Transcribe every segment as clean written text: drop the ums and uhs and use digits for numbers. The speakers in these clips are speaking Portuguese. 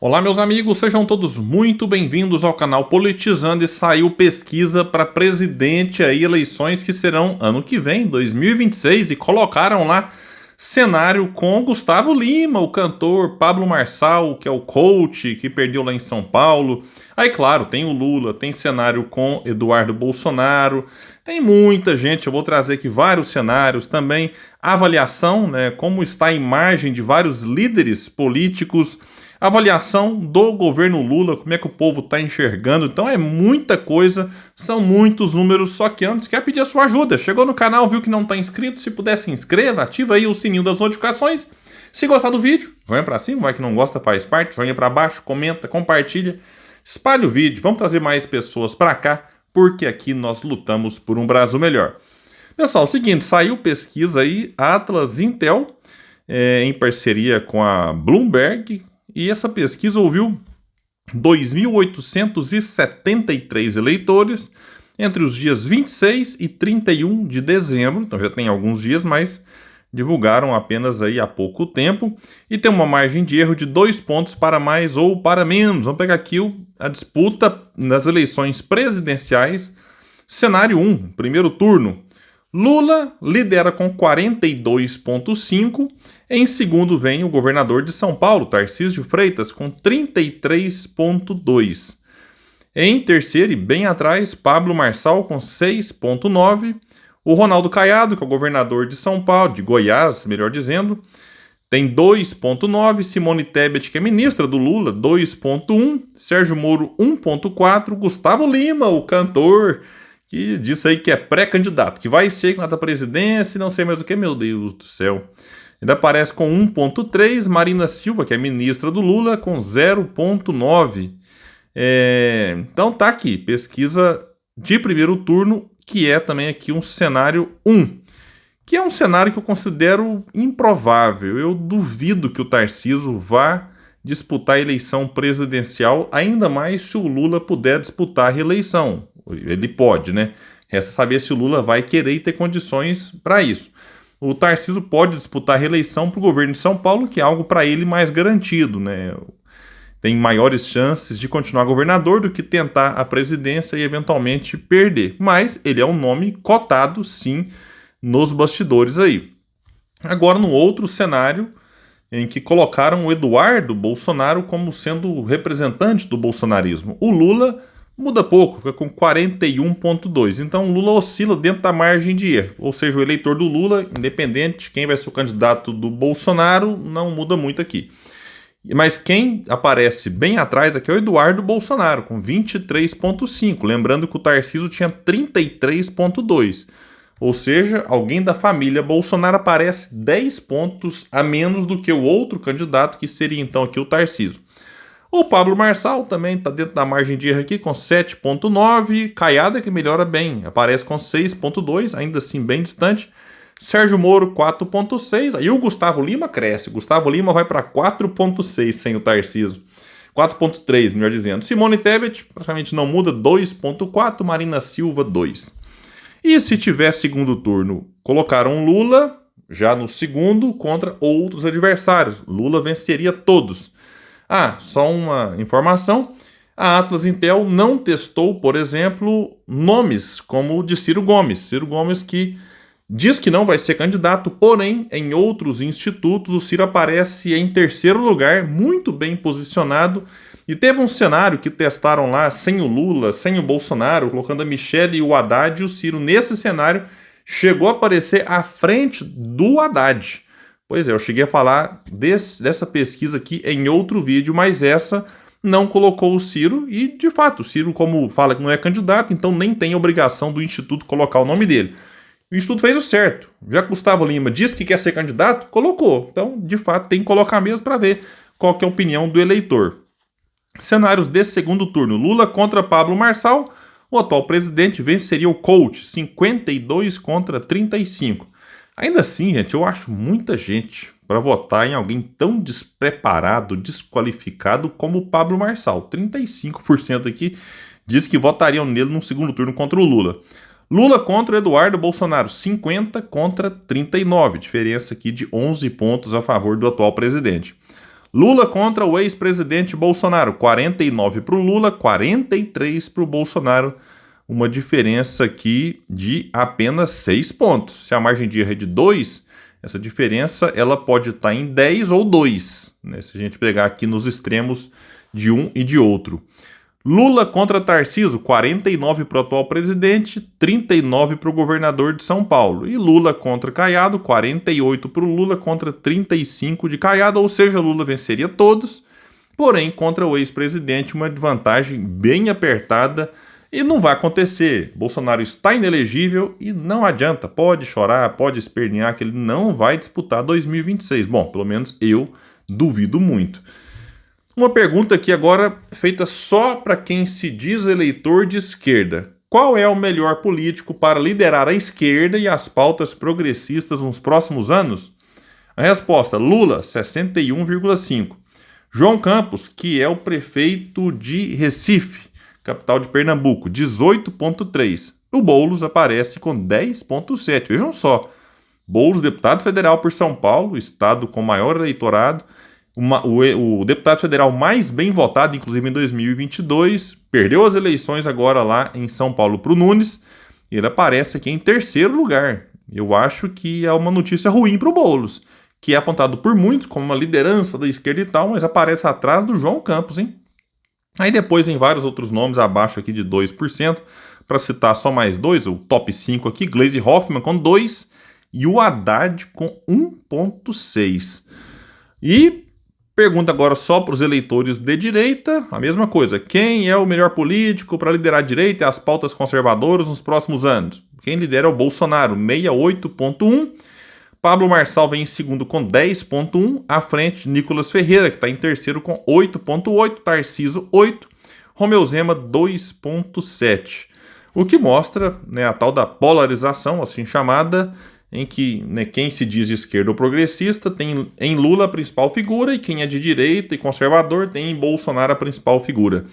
Olá, meus amigos, sejam todos muito bem-vindos ao canal Politizando. E saiu pesquisa para presidente aí, eleições que serão ano que vem, 2026, e colocaram lá cenário com Gustavo Lima, o cantor, Pablo Marçal, que é o coach que perdeu lá em São Paulo. Aí, claro, tem o Lula, tem cenário com Eduardo Bolsonaro, tem muita gente, eu vou trazer aqui vários cenários também, avaliação, né, como está a imagem de vários líderes políticos, avaliação do governo Lula, como é que o povo está enxergando. Então é muita coisa, são muitos números, só que antes quero pedir a sua ajuda. Chegou no canal, viu que não está inscrito, se puder se inscreva, ativa aí o sininho das notificações. Se gostar do vídeo, joinha para cima, vai que não gosta faz parte, joinha para baixo, comenta, compartilha, espalhe o vídeo, vamos trazer mais pessoas para cá, porque aqui nós lutamos por um Brasil melhor. Pessoal, é o seguinte, saiu pesquisa aí, Atlas Intel, em parceria com a Bloomberg, e essa pesquisa ouviu 2.873 eleitores entre os dias 26 e 31 de dezembro, então já tem alguns dias, mas divulgaram apenas aí há pouco tempo, e tem uma margem de erro de 2 pontos para mais ou para menos. Vamos pegar aqui a disputa nas eleições presidenciais, cenário 1, primeiro turno. Lula lidera com 42,5%. Em segundo vem o governador de São Paulo, Tarcísio de Freitas, com 33,2%. Em terceiro e bem atrás, Pablo Marçal com 6,9%. O Ronaldo Caiado, que é o governador de São Paulo, de Goiás, melhor dizendo, tem 2,9%. Simone Tebet, que é ministra do Lula, 2,1%. Sérgio Moro, 1,4%. Gustavo Lima, o cantor, que disse aí que é pré-candidato, que vai ser candidato à presidência e não sei mais o que, meu Deus do céu. Ainda aparece com 1,3%, Marina Silva, que é ministra do Lula, com 0,9%. Então tá aqui, pesquisa de primeiro turno, que é também aqui um cenário 1, que é um cenário que eu considero improvável. Eu duvido que o Tarcísio vá disputar a eleição presidencial, ainda mais se o Lula puder disputar a reeleição. Ele pode, né? Resta saber se o Lula vai querer e ter condições para isso. O Tarcísio pode disputar a reeleição para o governo de São Paulo, que é algo para ele mais garantido, né? Tem maiores chances de continuar governador do que tentar a presidência e eventualmente perder. Mas ele é um nome cotado, sim, nos bastidores aí. Agora, no outro cenário, em que colocaram o Eduardo Bolsonaro como sendo o representante do bolsonarismo. O Lula muda pouco, fica com 41,2%. Então o Lula oscila dentro da margem de erro. Ou seja, o eleitor do Lula, independente de quem vai ser o candidato do Bolsonaro, não muda muito aqui. Mas quem aparece bem atrás aqui é o Eduardo Bolsonaro, com 23,5%. Lembrando que o Tarcísio tinha 33,2%. Ou seja, alguém da família Bolsonaro aparece 10 pontos a menos do que o outro candidato, que seria então aqui o Tarcísio. O Pablo Marçal também está dentro da margem de erro aqui com 7,9%. Caiado que melhora bem, aparece com 6,2%, ainda assim bem distante. Sérgio Moro, 4,6%. Aí o Gustavo Lima cresce. O Gustavo Lima vai para 4,6% sem o Tarcísio. 4,3%, melhor dizendo. Simone Tebet praticamente não muda, 2,4%. Marina Silva, 2%. E se tiver segundo turno, colocaram Lula já no segundo contra outros adversários. Lula venceria todos. Só uma informação. A Atlas Intel não testou, por exemplo, nomes como o de Ciro Gomes. Ciro Gomes que diz que não vai ser candidato, porém, em outros institutos, o Ciro aparece em terceiro lugar, muito bem posicionado. E teve um cenário que testaram lá sem o Lula, sem o Bolsonaro, colocando a Michelle e o Haddad, e o Ciro, nesse cenário, chegou a aparecer à frente do Haddad. Pois é, eu cheguei a falar dessa pesquisa aqui em outro vídeo, mas essa não colocou o Ciro, e de fato, o Ciro, como fala que não é candidato, então nem tem obrigação do Instituto colocar o nome dele. O Instituto fez o certo. Já que Gustavo Lima disse que quer ser candidato, colocou. Então, de fato, tem que colocar mesmo para ver qual que é a opinião do eleitor. Cenários desse segundo turno. Lula contra Pablo Marçal. O atual presidente venceria o coach, 52 contra 35. Ainda assim, gente, eu acho muita gente para votar em alguém tão despreparado, desqualificado como o Pablo Marçal. 35% aqui diz que votariam nele no segundo turno contra o Lula. Lula contra Eduardo Bolsonaro, 50 contra 39, diferença aqui de 11 pontos a favor do atual presidente. Lula contra o ex-presidente Bolsonaro, 49 para o Lula, 43 para o Bolsonaro, uma diferença aqui de apenas 6 pontos. Se a margem de erro é de 2, essa diferença ela pode estar em 10 ou 2, né? Se a gente pegar aqui nos extremos de um e de outro. Lula contra Tarcísio, 49 para o atual presidente, 39 para o governador de São Paulo. E Lula contra Caiado, 48 para o Lula contra 35 de Caiado, ou seja, Lula venceria todos, porém contra o ex-presidente uma vantagem bem apertada e não vai acontecer. Bolsonaro está inelegível e não adianta, pode chorar, pode espernear que ele não vai disputar 2026. Bom, pelo menos eu duvido muito. Uma pergunta aqui agora feita só para quem se diz eleitor de esquerda. Qual é o melhor político para liderar a esquerda e as pautas progressistas nos próximos anos? A resposta: Lula, 61,5. João Campos, que é o prefeito de Recife, capital de Pernambuco, 18,3. O Boulos aparece com 10,7. Vejam só, Boulos, deputado federal por São Paulo, estado com maior eleitorado, o deputado federal mais bem votado, inclusive em 2022, perdeu as eleições agora lá em São Paulo para o Nunes, e ele aparece aqui em terceiro lugar. Eu acho que é uma notícia ruim para o Boulos, que é apontado por muitos como uma liderança da esquerda e tal, mas aparece atrás do João Campos, hein? Aí depois vem vários outros nomes abaixo aqui de 2%, para citar só mais dois, o top 5 aqui, Gleisi Hoffmann com 2 e o Haddad com 1,6. E pergunta agora só para os eleitores de direita, a mesma coisa. Quem é o melhor político para liderar a direita e as pautas conservadoras nos próximos anos? Quem lidera é o Bolsonaro, 68,1. Pablo Marçal vem em segundo com 10,1. À frente, Nicolas Ferreira, que está em terceiro com 8,8. Tarcísio, 8. Romeu Zema, 2,7. O que mostra, né, a tal da polarização, assim chamada, em que, né, quem se diz de esquerda ou progressista tem em Lula a principal figura e quem é de direita e conservador tem em Bolsonaro a principal figura.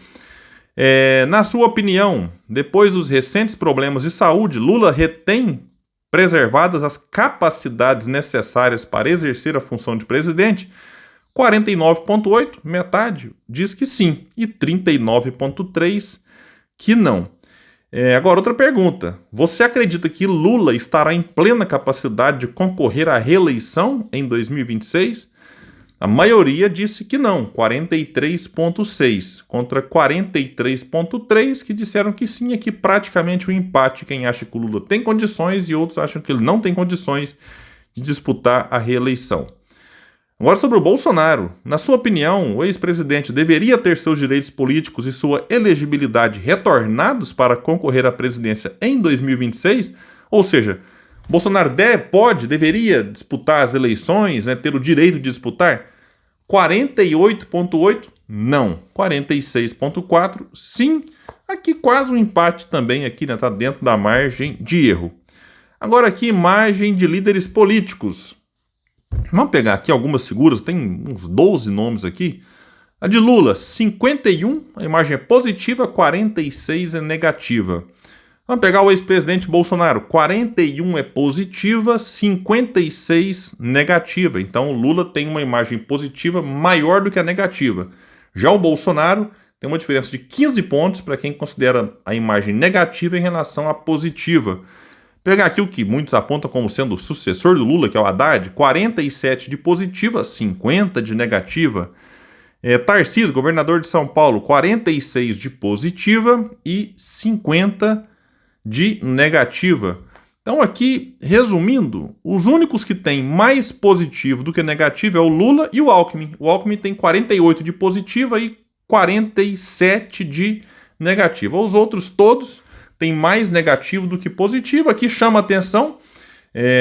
Na sua opinião, depois dos recentes problemas de saúde, Lula retém preservadas as capacidades necessárias para exercer a função de presidente? 49,8, metade, diz que sim, e 39,3 que não. Agora, outra pergunta. Você acredita que Lula estará em plena capacidade de concorrer à reeleição em 2026? A maioria disse que não, 43,6 contra 43,3 que disseram que sim, aqui praticamente um empate. Quem acha que o Lula tem condições e outros acham que ele não tem condições de disputar a reeleição. Agora sobre o Bolsonaro. Na sua opinião, o ex-presidente deveria ter seus direitos políticos e sua elegibilidade retornados para concorrer à presidência em 2026? Ou seja, Bolsonaro deveria disputar as eleições, né, ter o direito de disputar? 48,8 não. 46,4 sim. Aqui quase um empate também, aqui, né, tá dentro da margem de erro. Agora aqui, margem de líderes políticos. Vamos pegar aqui algumas figuras, tem uns 12 nomes aqui. A de Lula, 51, a imagem é positiva, 46 é negativa. Vamos pegar o ex-presidente Bolsonaro, 41 é positiva, 56 negativa. Então o Lula tem uma imagem positiva maior do que a negativa. Já o Bolsonaro tem uma diferença de 15 pontos para quem considera a imagem negativa em relação à positiva. Pegar aqui o que muitos apontam como sendo o sucessor do Lula, que é o Haddad, 47 de positiva, 50 de negativa. Tarcísio, governador de São Paulo, 46 de positiva e 50 de negativa. Então aqui, resumindo, os únicos que têm mais positivo do que negativo é o Lula e o Alckmin. O Alckmin tem 48 de positiva e 47 de negativa. Os outros todos têm mais negativo do que positivo. Aqui chama atenção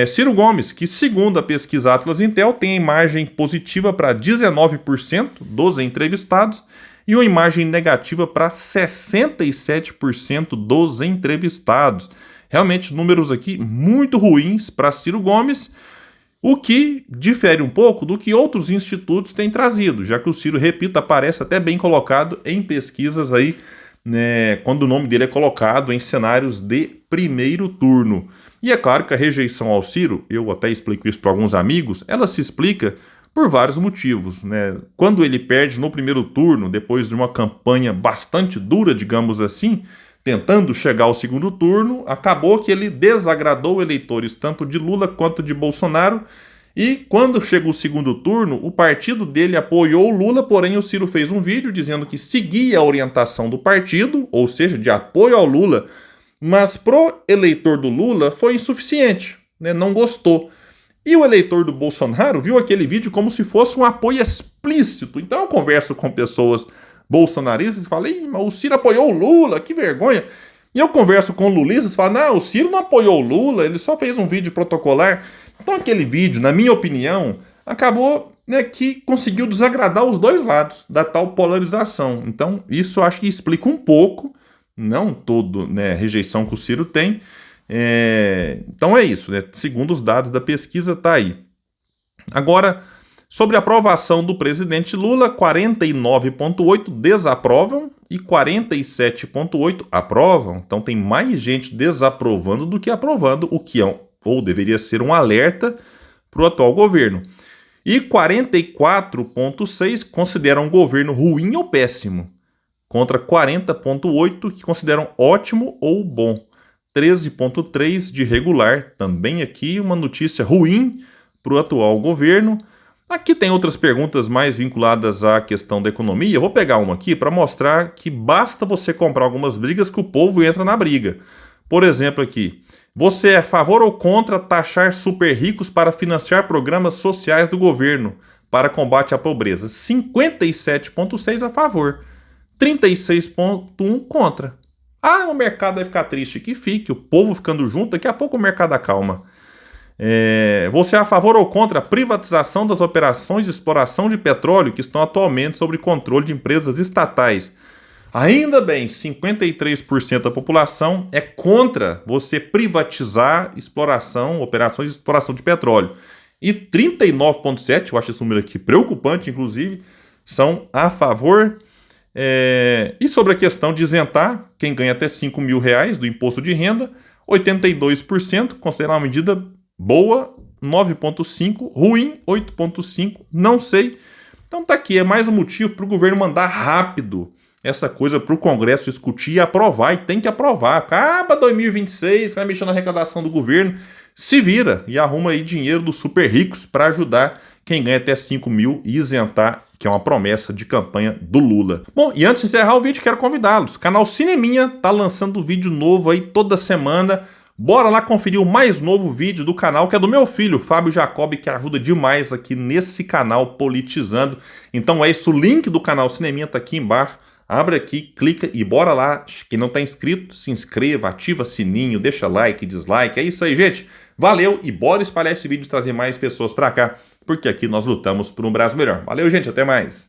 Ciro Gomes, que segundo a pesquisa Atlas Intel tem a imagem positiva para 19% dos entrevistados e uma imagem negativa para 67% dos entrevistados. Realmente números aqui muito ruins para Ciro Gomes, o que difere um pouco do que outros institutos têm trazido, já que o Ciro, repito, aparece até bem colocado em pesquisas aí, né, quando o nome dele é colocado em cenários de primeiro turno. E é claro que a rejeição ao Ciro, eu até explico isso para alguns amigos, ela se explica por vários motivos, né? Quando ele perde no primeiro turno, depois de uma campanha bastante dura, digamos assim, tentando chegar ao segundo turno, acabou que ele desagradou eleitores tanto de Lula quanto de Bolsonaro. E quando chegou o segundo turno, o partido dele apoiou o Lula, porém o Ciro fez um vídeo dizendo que seguia a orientação do partido, ou seja, de apoio ao Lula, mas pro eleitor do Lula foi insuficiente, né? Não gostou. E o eleitor do Bolsonaro viu aquele vídeo como se fosse um apoio explícito. Então eu converso com pessoas bolsonaristas e falo, ih, mas o Ciro apoiou o Lula, que vergonha. E eu converso com lulistas e falo, não, o Ciro não apoiou o Lula, ele só fez um vídeo protocolar. Então aquele vídeo, na minha opinião, acabou, né, que conseguiu desagradar os dois lados da tal polarização. Então isso eu acho que explica um pouco, não todo, né, a rejeição que o Ciro tem. Então é isso, né? Segundo os dados da pesquisa, tá aí. Agora, sobre a aprovação do presidente Lula, 49,8% desaprovam e 47,8% aprovam. Então tem mais gente desaprovando do que aprovando, o que é, ou deveria ser um alerta para o atual governo. E 44,6% consideram o governo ruim ou péssimo, contra 40,8% que consideram ótimo ou bom. 13,3% de regular, também aqui uma notícia ruim para o atual governo. Aqui tem outras perguntas mais vinculadas à questão da economia. Eu vou pegar uma aqui para mostrar que basta você comprar algumas brigas que o povo entra na briga. Por exemplo aqui, você é a favor ou contra taxar super ricos para financiar programas sociais do governo para combate à pobreza? 57,6% a favor, 36,1% contra. Ah, o mercado vai ficar triste. Que fique, o povo ficando junto, daqui a pouco o mercado acalma. Você é a favor ou contra a privatização das operações de exploração de petróleo que estão atualmente sob controle de empresas estatais? Ainda bem, 53% da população é contra você privatizar operações de exploração de petróleo. E 39,7%, eu acho esse número aqui preocupante, inclusive, são a favor. E sobre a questão de isentar quem ganha até R$5.000 do imposto de renda, 82% consideram uma medida boa, 9,5%, ruim, 8,5%, não sei. Então tá aqui, é mais um motivo para o governo mandar rápido essa coisa para o Congresso discutir e aprovar, e tem que aprovar. Acaba 2026, vai mexer na arrecadação do governo, se vira e arruma aí dinheiro dos super ricos para ajudar quem ganha até 5 mil e isentar, que é uma promessa de campanha do Lula. Bom, e antes de encerrar o vídeo, quero convidá-los. O canal Cineminha tá lançando vídeo novo aí toda semana. Bora lá conferir o mais novo vídeo do canal, que é do meu filho, Fábio Jacob, que ajuda demais aqui nesse canal Politizando. Então é isso, o link do canal Cineminha tá aqui embaixo. Abre aqui, clica e bora lá. Quem não tá inscrito, se inscreva, ativa sininho, deixa like, dislike. É isso aí, gente. Valeu e bora espalhar esse vídeo e trazer mais pessoas pra cá, porque aqui nós lutamos por um Brasil melhor. Valeu, gente, até mais.